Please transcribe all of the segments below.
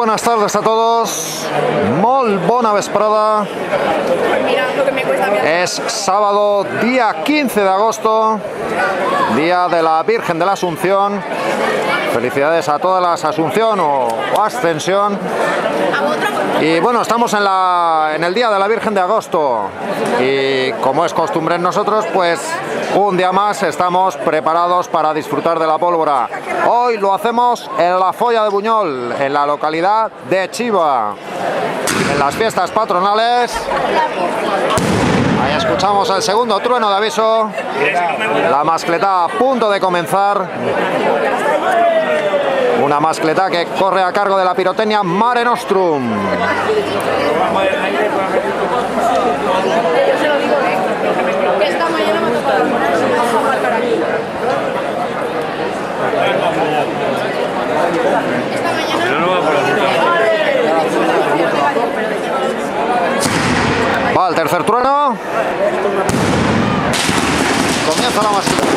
buenas tardes a todos. Molt bona vesprada. Es sábado, día 15 de agosto, día de la Virgen de la Asunción. Felicidades a todas las Asunción o Ascensión. Y bueno, estamos en el día de la Virgen de agosto y como es costumbre en nosotros, pues un día más estamos preparados para disfrutar de la pólvora. Hoy lo hacemos en la Folla de Buñol, en la localidad de Chiva, en las fiestas patronales. Ahí escuchamos el segundo trueno de aviso, la mascletá a punto de comenzar. Una mascletá que corre a cargo de la pirotecnia Mare Nostrum. Va el tercer trueno. Comienza la mascletá.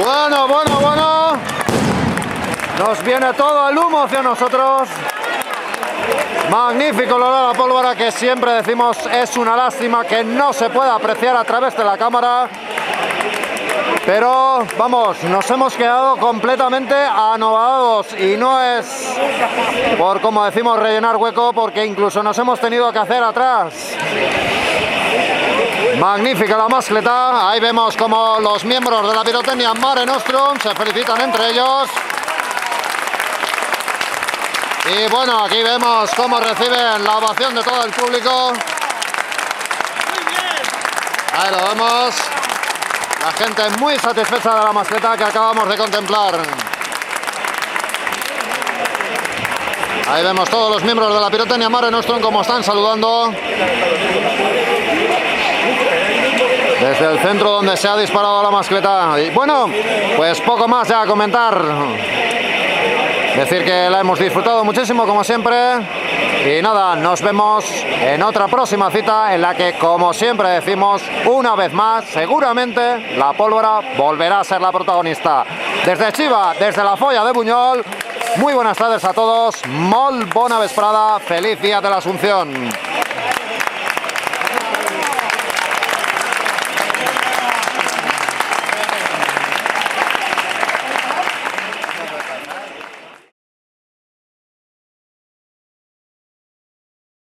Bueno, bueno, bueno. Nos viene todo el humo hacia nosotros. Magnífico el olor a la pólvora, que siempre decimos es una lástima que no se pueda apreciar a través de la cámara. Pero vamos, nos hemos quedado completamente anonadados y no es por, como decimos, rellenar hueco, porque incluso nos hemos tenido que hacer atrás. Magnífica la mascleta. Ahí vemos como los miembros de la pirotecnia Mare Nostrum se felicitan entre ellos. Y bueno, aquí vemos cómo reciben la ovación de todo el público. Ahí lo vemos. La gente muy satisfecha de la mascleta que acabamos de contemplar. Ahí vemos todos los miembros de la pirotecnia Mare Nostrum como están saludando. Desde el centro donde se ha disparado la mascleta. Y bueno, pues poco más ya a comentar. Decir que la hemos disfrutado muchísimo como siempre. Y nada, nos vemos en otra próxima cita en la que, como siempre decimos, una vez más, seguramente la pólvora volverá a ser la protagonista. Desde Chiva, desde la Folla de Buñol, muy buenas tardes a todos, molt bona vesprada, feliz día de la Asunción.